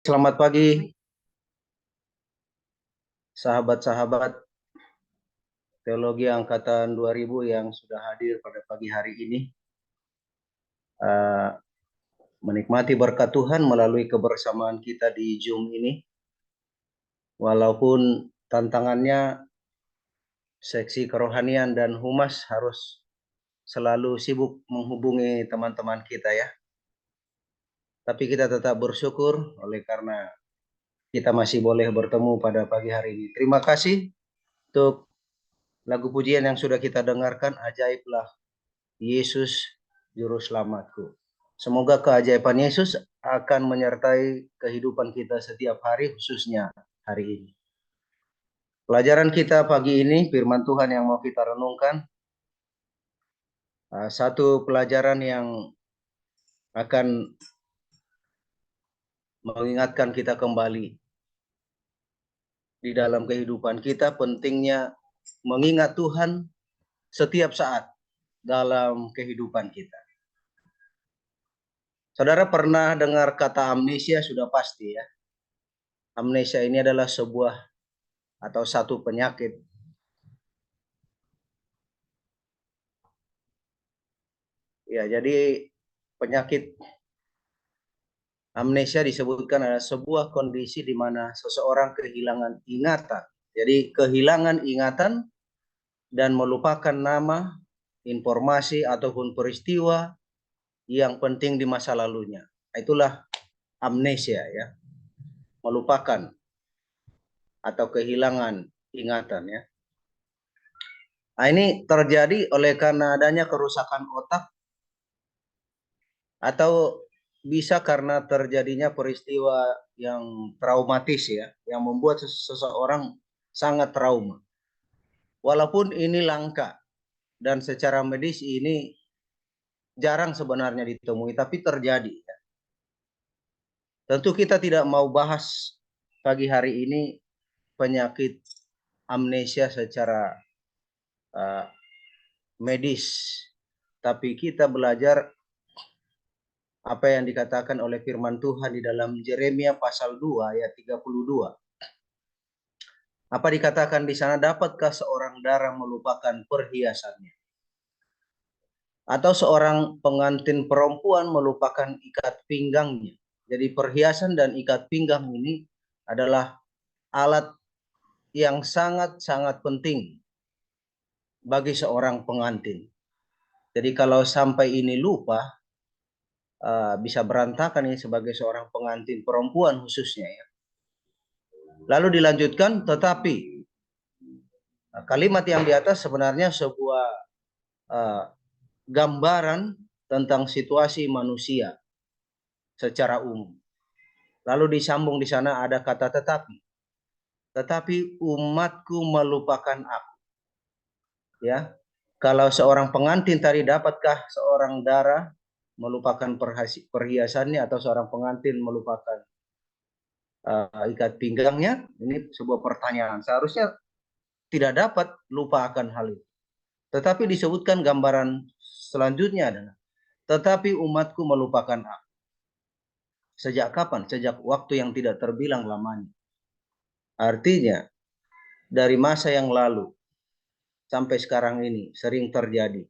Selamat pagi, sahabat-sahabat Teologi Angkatan 2000 yang sudah hadir pada pagi hari ini. Menikmati berkat Tuhan melalui kebersamaan kita di Zoom ini. Walaupun tantangannya seksi kerohanian dan humas harus selalu sibuk menghubungi teman-teman kita ya. Tapi kita tetap bersyukur oleh karena kita masih boleh bertemu pada pagi hari ini. Terima kasih untuk lagu pujian yang sudah kita dengarkan, Ajaiblah Yesus Juru Selamatku. Semoga keajaiban Yesus akan menyertai kehidupan kita setiap hari, khususnya hari ini. Pelajaran kita pagi ini, firman Tuhan yang mau kita renungkan, satu pelajaran yang akan mengingatkan kita kembali di dalam kehidupan kita, pentingnya mengingat Tuhan setiap saat dalam kehidupan kita. Saudara pernah dengar kata amnesia? Sudah pasti ya. Amnesia ini adalah sebuah atau satu penyakit. Ya, jadi penyakit amnesia disebutkan adalah sebuah kondisi di mana seseorang kehilangan ingatan. Jadi kehilangan ingatan dan melupakan nama, informasi ataupun peristiwa yang penting di masa lalunya. Itulah amnesia ya. Melupakan atau kehilangan ingatan ya. Nah, ini terjadi oleh karena adanya kerusakan otak atau bisa karena terjadinya peristiwa yang traumatis ya, yang membuat seseorang sangat trauma. Walaupun ini langka dan secara medis ini jarang sebenarnya ditemui, tapi terjadi. Ya. Tentu kita tidak mau bahas pagi hari ini penyakit amnesia secara medis, tapi kita belajar apa yang dikatakan oleh firman Tuhan di dalam Yeremia pasal 2 ayat 32. Apa dikatakan di sana? Dapatkah seorang dara melupakan perhiasannya? Atau seorang pengantin perempuan melupakan ikat pinggangnya? Jadi perhiasan dan ikat pinggang ini adalah alat yang sangat-sangat penting bagi seorang pengantin. Jadi kalau sampai ini lupa, bisa berantakan ini sebagai seorang pengantin perempuan khususnya ya. Lalu dilanjutkan, tetapi kalimat yang di atas sebenarnya sebuah gambaran tentang situasi manusia secara umum. Lalu disambung di sana ada kata tetapi. Tetapi umatku melupakan aku. Ya. Kalau seorang pengantin tadi, dapatkah seorang dara melupakan perhiasannya atau seorang pengantin melupakan ikat pinggangnya? Ini sebuah pertanyaan. Seharusnya tidak dapat lupa akan hal itu. Tetapi disebutkan gambaran selanjutnya adalah tetapi umatku melupakan aku. Sejak kapan? Sejak waktu yang tidak terbilang lamanya. Artinya dari masa yang lalu sampai sekarang ini sering terjadi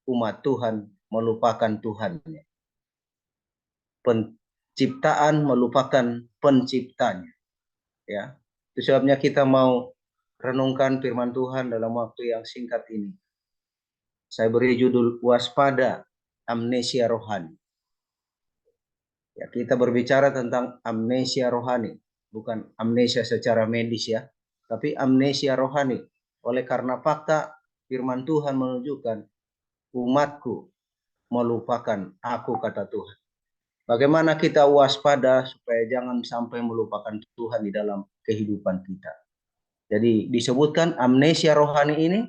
umat Tuhan melupakan Tuhannya. Penciptaan melupakan penciptanya. Ya. Itu sebabnya kita mau renungkan firman Tuhan dalam waktu yang singkat ini. Saya beri judul waspada amnesia rohani. Ya, kita berbicara tentang amnesia rohani, bukan amnesia secara medis ya, tapi amnesia rohani. Oleh karena fakta firman Tuhan menunjukkan umatku melupakan aku, kata Tuhan. Bagaimana kita waspada supaya jangan sampai melupakan Tuhan di dalam kehidupan kita. Jadi disebutkan amnesia rohani ini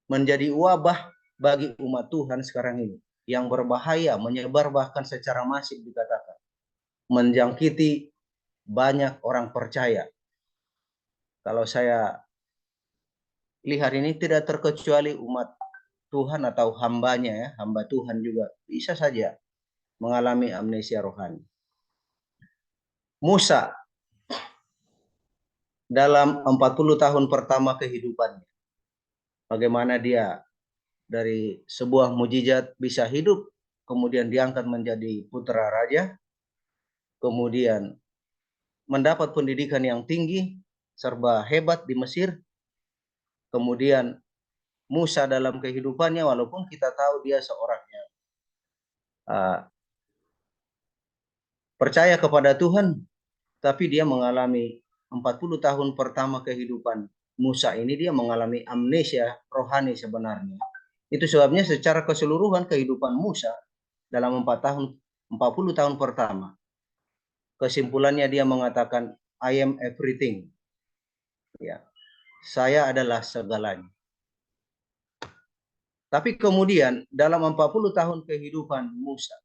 menjadi wabah bagi umat Tuhan sekarang ini. Yang berbahaya, menyebar bahkan secara masif dikatakan. Menjangkiti banyak orang percaya. Kalau saya lihat ini tidak terkecuali umat Tuhan atau hambanya ya, hamba Tuhan juga bisa saja mengalami amnesia rohani. Musa dalam 40 tahun pertama kehidupannya, bagaimana dia dari sebuah mujizat bisa hidup, kemudian diangkat menjadi putra raja, kemudian mendapat pendidikan yang tinggi, serba hebat di Mesir. Kemudian Musa dalam kehidupannya, walaupun kita tahu dia seorang yang percaya kepada Tuhan, tapi dia mengalami 40 tahun pertama kehidupan Musa ini, dia mengalami amnesia rohani sebenarnya. Itu sebabnya secara keseluruhan kehidupan Musa dalam 40 tahun pertama, kesimpulannya dia mengatakan, I am everything. Ya, saya adalah segalanya. Tapi kemudian dalam 40 tahun kehidupan Musa,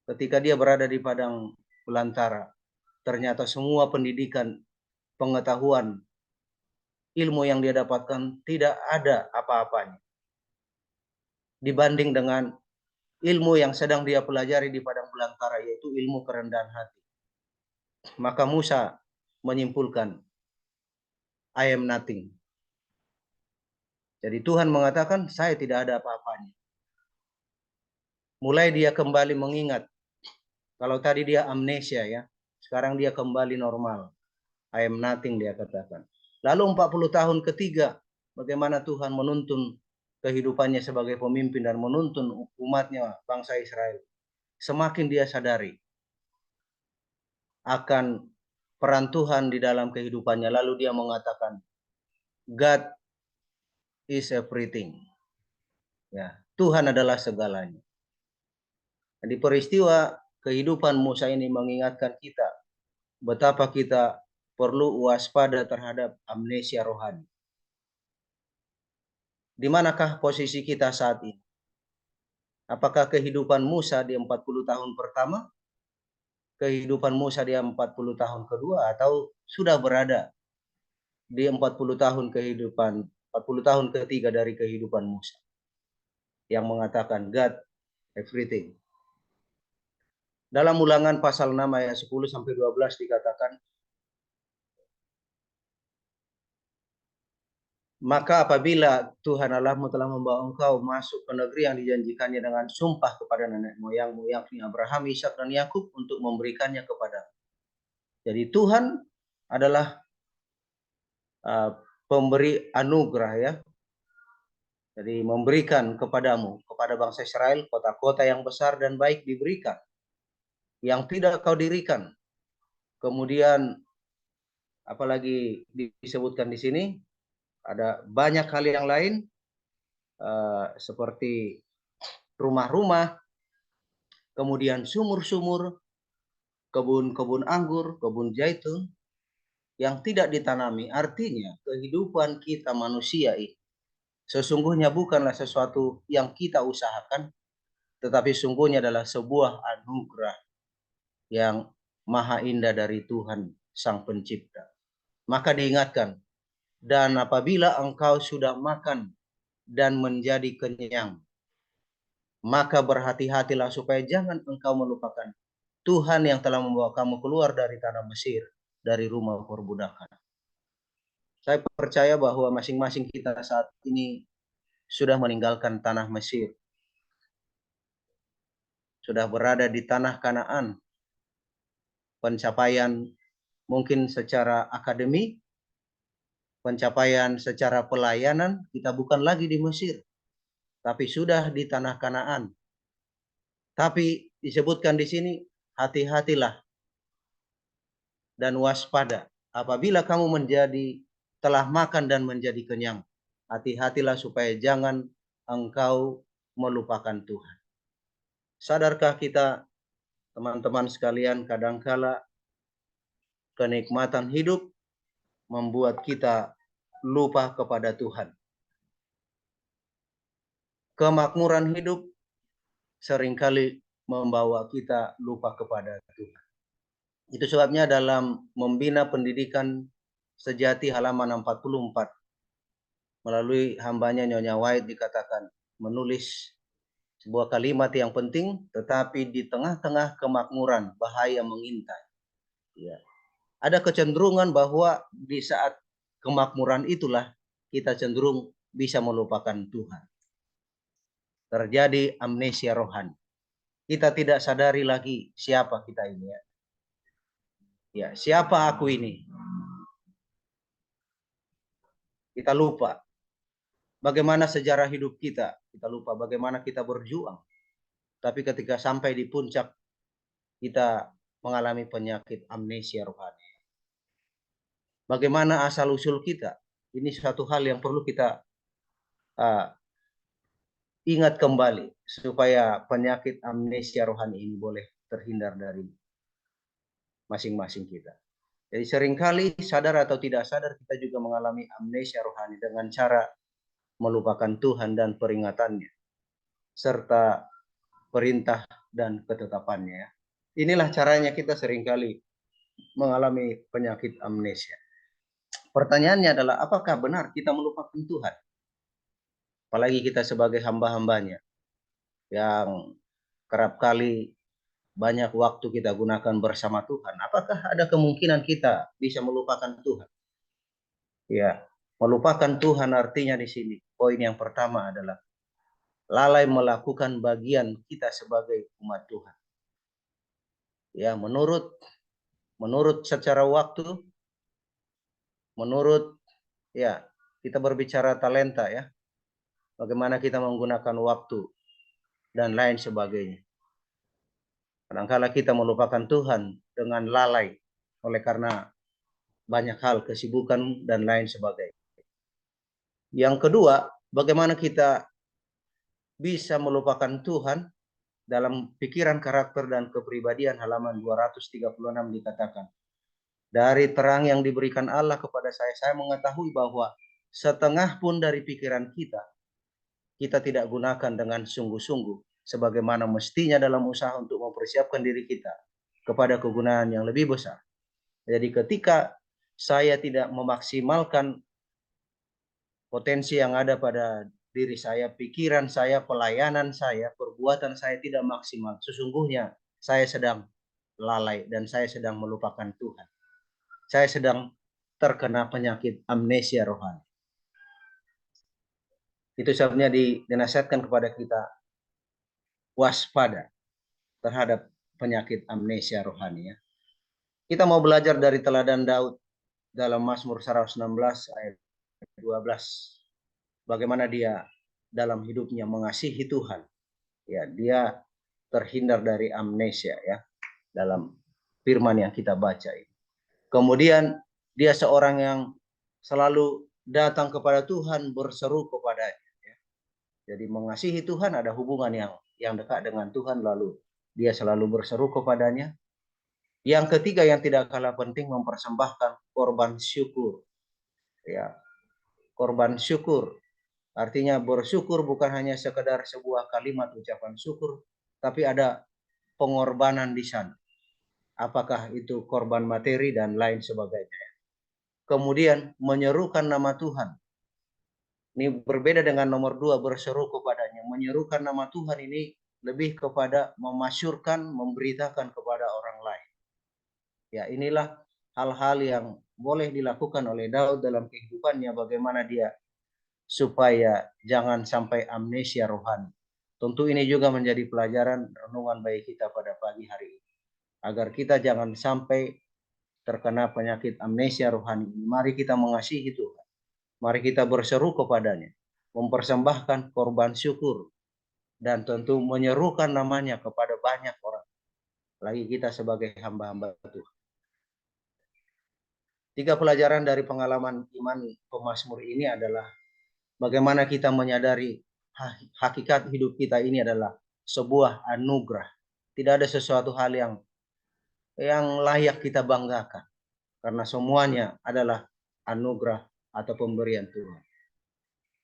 ketika dia berada di padang belantara, ternyata semua pendidikan, pengetahuan, ilmu yang dia dapatkan tidak ada apa-apanya dibanding dengan ilmu yang sedang dia pelajari di padang belantara, yaitu ilmu kerendahan hati. Maka Musa menyimpulkan, I am nothing. Jadi Tuhan mengatakan, saya tidak ada apa-apanya. Mulai dia kembali mengingat, kalau tadi dia amnesia ya, sekarang dia kembali normal. I am nothing, dia katakan. Lalu 40 tahun ketiga, bagaimana Tuhan menuntun kehidupannya sebagai pemimpin dan menuntun umatnya, bangsa Israel. Semakin dia sadari akan peran Tuhan di dalam kehidupannya, lalu dia mengatakan, God is everything. Ya, Tuhan adalah segalanya. Jadi peristiwa kehidupan Musa ini mengingatkan kita betapa kita perlu waspada terhadap amnesia rohani. Di manakah posisi kita saat ini? Apakah kehidupan Musa di 40 tahun pertama, kehidupan Musa di 40 tahun kedua, atau sudah berada di 40 tahun kehidupan, 40 tahun ketiga dari kehidupan Musa yang mengatakan God everything. Dalam Ulangan pasal 6 ayat 10 sampai 12 dikatakan, maka apabila Tuhan Allahmu telah membawa engkau masuk ke negeri yang dijanjikannya dengan sumpah kepada nenek moyangmu, yakni Abraham, Ishak, dan Yakub, untuk memberikannya kepadamu. Jadi Tuhan adalah pemberi anugerah ya. Jadi memberikan kepadamu, kepada bangsa Israel, kota-kota yang besar dan baik diberikan, yang tidak kau dirikan. Kemudian apalagi disebutkan di sini, ada banyak hal yang lain, seperti rumah-rumah, kemudian sumur-sumur, kebun-kebun anggur, kebun zaitun yang tidak ditanami. Artinya kehidupan kita manusia ini sesungguhnya bukanlah sesuatu yang kita usahakan, tetapi sungguhnya adalah sebuah anugerah yang maha indah dari Tuhan Sang Pencipta. Maka diingatkan, dan apabila engkau sudah makan dan menjadi kenyang, maka berhati-hatilah supaya jangan engkau melupakan Tuhan yang telah membawa kamu keluar dari tanah Mesir, dari rumah perbudakan. Saya percaya bahwa masing-masing kita saat ini sudah meninggalkan tanah Mesir, sudah berada di tanah Kanaan. Pencapaian mungkin secara akademik, pencapaian secara pelayanan, kita bukan lagi di Mesir, tapi sudah di tanah Kanaan. Tapi disebutkan di sini, hati-hatilah dan waspada. Apabila kamu telah makan dan menjadi kenyang, hati-hatilah supaya jangan engkau melupakan Tuhan. Sadarkah kita, teman-teman sekalian, kadangkala kenikmatan hidup membuat kita lupa kepada Tuhan. Kemakmuran hidup seringkali membawa kita lupa kepada Tuhan. Itu sebabnya dalam Membina Pendidikan Sejati halaman 44, melalui hambanya Nyonya White dikatakan, menulis sebuah kalimat yang penting, tetapi di tengah-tengah kemakmuran bahaya mengintai. Ya. Ada kecenderungan bahwa di saat kemakmuran itulah kita cenderung bisa melupakan Tuhan. Terjadi amnesia rohani. Kita tidak sadari lagi siapa kita ini ya. Ya, siapa aku ini? Kita lupa. Bagaimana sejarah hidup kita? Kita lupa bagaimana kita berjuang. Tapi ketika sampai di puncak, kita mengalami penyakit amnesia rohani. Bagaimana asal-usul kita? Ini satu hal yang perlu kita ingat kembali supaya penyakit amnesia rohani ini boleh terhindar dari masing-masing kita. Jadi seringkali sadar atau tidak sadar kita juga mengalami amnesia rohani dengan cara melupakan Tuhan dan peringatannya serta perintah dan ketetapannya. Inilah caranya kita seringkali mengalami penyakit amnesia. Pertanyaannya adalah apakah benar kita melupakan Tuhan? Apalagi kita sebagai hamba-hambanya yang kerap kali banyak waktu kita gunakan bersama Tuhan. Apakah ada kemungkinan kita bisa melupakan Tuhan? Ya, melupakan Tuhan artinya di sini. Poin yang pertama adalah lalai melakukan bagian kita sebagai umat Tuhan. Ya, menurut secara waktu, menurut ya kita berbicara talenta ya, bagaimana kita menggunakan waktu dan lain sebagainya. Kadang-kala kita melupakan Tuhan dengan lalai oleh karena banyak hal, kesibukan dan lain sebagainya. Yang kedua, bagaimana kita bisa melupakan Tuhan dalam pikiran, karakter, dan kepribadian halaman 236 dikatakan. Dari terang yang diberikan Allah kepada saya mengetahui bahwa setengah pun dari pikiran kita tidak gunakan dengan sungguh-sungguh sebagaimana mestinya dalam usaha untuk mempersiapkan diri kita kepada kegunaan yang lebih besar. Jadi ketika saya tidak memaksimalkan potensi yang ada pada diri saya, pikiran saya, pelayanan saya, perbuatan saya tidak maksimal, sesungguhnya saya sedang lalai dan saya sedang melupakan Tuhan. Saya sedang terkena penyakit amnesia rohani. Itu sebabnya dinasihatkan kepada kita waspada terhadap penyakit amnesia rohani ya. Kita mau belajar dari teladan Daud dalam Mazmur 116 ayat 12. Bagaimana dia dalam hidupnya mengasihi Tuhan. Ya, dia terhindar dari amnesia ya dalam firman yang kita baca ini. Kemudian dia seorang yang selalu datang kepada Tuhan, berseru kepadanya. Ya. Jadi mengasihi Tuhan ada hubungan yang dekat dengan Tuhan, lalu dia selalu berseru kepadanya. Yang ketiga yang tidak kalah penting, mempersembahkan korban syukur. Ya, korban syukur. Artinya bersyukur bukan hanya sekedar sebuah kalimat ucapan syukur, tapi ada pengorbanan di sana. Apakah itu korban materi dan lain sebagainya. Kemudian menyerukan nama Tuhan. Ini berbeda dengan nomor 2, berseru kepadanya. Menyerukan nama Tuhan ini lebih kepada memasyurkan, memberitakan kepada orang lain. Ya, inilah hal-hal yang boleh dilakukan oleh Daud dalam kehidupannya, bagaimana dia supaya jangan sampai amnesia rohani. Tentu ini juga menjadi pelajaran renungan bagi kita pada pagi hari ini. Agar kita jangan sampai terkena penyakit amnesia rohani. Mari kita mengasihi Tuhan. Mari kita berseru kepadanya. Mempersembahkan korban syukur. Dan tentu menyerukan namanya kepada banyak orang. Lagi kita sebagai hamba-hamba Tuhan. 3 pelajaran dari pengalaman iman pemazmur ini adalah bagaimana kita menyadari hakikat hidup kita ini adalah sebuah anugerah. Tidak ada sesuatu hal yang layak kita banggakan. Karena semuanya adalah anugerah atau pemberian Tuhan.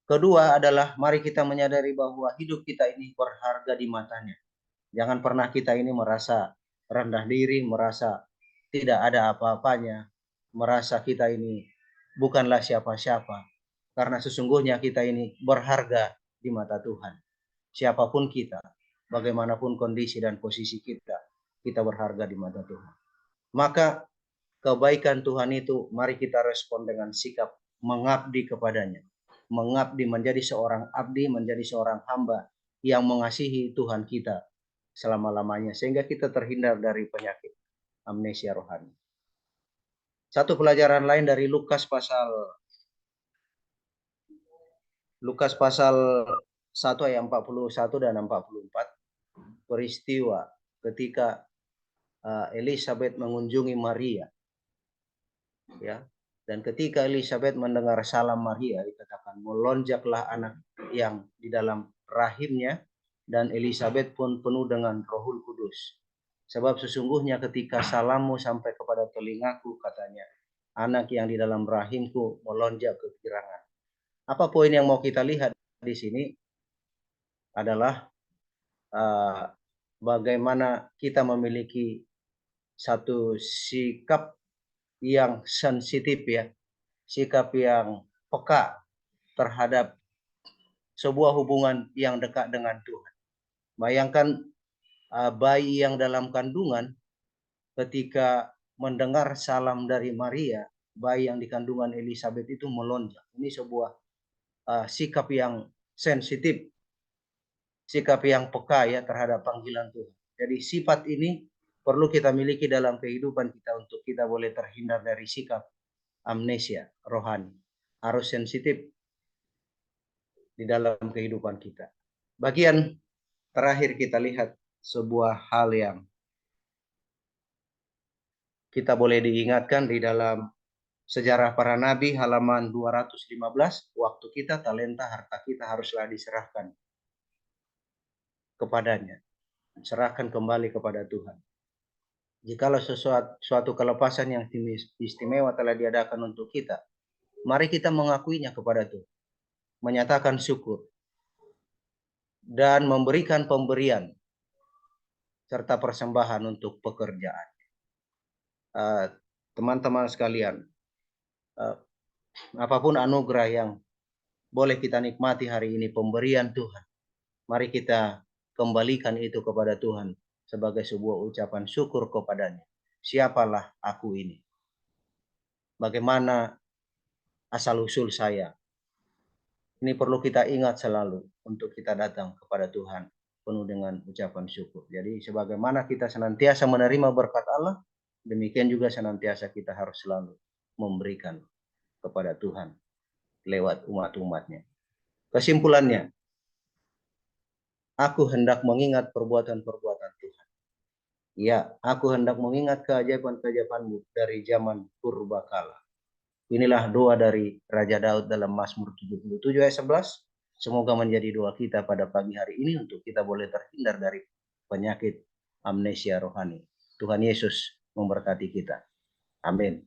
Kedua adalah mari kita menyadari bahwa hidup kita ini berharga di matanya. Jangan pernah kita ini merasa rendah diri, merasa tidak ada apa-apanya, merasa kita ini bukanlah siapa-siapa. Karena sesungguhnya kita ini berharga di mata Tuhan. Siapapun kita, bagaimanapun kondisi dan posisi kita, kita berharga di mata Tuhan. Maka kebaikan Tuhan itu, mari kita respon dengan sikap mengabdi kepadanya. Mengabdi, menjadi seorang abdi, menjadi seorang hamba yang mengasihi Tuhan kita selama-lamanya. Sehingga kita terhindar dari penyakit amnesia rohani. Satu pelajaran lain dari Lukas pasal 1 ayat 41 dan 44. Peristiwa ketika Elizabeth mengunjungi Maria. Ya. Dan ketika Elizabeth mendengar salam Maria, dikatakan melonjaklah anak yang di dalam rahimnya, dan Elizabeth pun penuh dengan Rohul Kudus. Sebab sesungguhnya ketika salammu sampai kepada telingaku, katanya, anak yang di dalam rahimku melonjak kegirangan. Apa poin yang mau kita lihat di sini adalah bagaimana kita memiliki satu sikap yang sensitif, ya, sikap yang peka terhadap sebuah hubungan yang dekat dengan Tuhan. Bayangkan bayi yang dalam kandungan ketika mendengar salam dari Maria, bayi yang di kandungan Elizabeth itu melonjak. Ini sebuah sikap yang sensitif, sikap yang peka, ya, terhadap panggilan Tuhan. Jadi sifat ini perlu kita miliki dalam kehidupan kita untuk kita boleh terhindar dari sikap amnesia rohani. Harus sensitif di dalam kehidupan kita. Bagian terakhir kita lihat sebuah hal yang kita boleh diingatkan di dalam sejarah para nabi halaman 215. Waktu kita, talenta, harta kita haruslah diserahkan kepadanya. Serahkan kembali kepada Tuhan. Jikalau suatu kelepasan yang istimewa telah diadakan untuk kita, mari kita mengakuinya kepada Tuhan, menyatakan syukur, dan memberikan pemberian serta persembahan untuk pekerjaan. Teman-teman sekalian, apapun anugerah yang boleh kita nikmati hari ini, pemberian Tuhan, mari kita kembalikan itu kepada Tuhan sebagai sebuah ucapan syukur kepadanya. Siapalah aku ini? Bagaimana asal-usul saya? Ini perlu kita ingat selalu untuk kita datang kepada Tuhan penuh dengan ucapan syukur. Jadi sebagaimana kita senantiasa menerima berkat Allah, demikian juga senantiasa kita harus selalu memberikan kepada Tuhan lewat umat-umatnya. Kesimpulannya, aku hendak mengingat perbuatan-perbuatan Tuhan. Ya, aku hendak mengingat keajaiban-keajaiban-Mu dari zaman purbakala. Inilah doa dari Raja Daud dalam Mazmur 77 ayat 11. Semoga menjadi doa kita pada pagi hari ini untuk kita boleh terhindar dari penyakit amnesia rohani. Tuhan Yesus memberkati kita. Amin.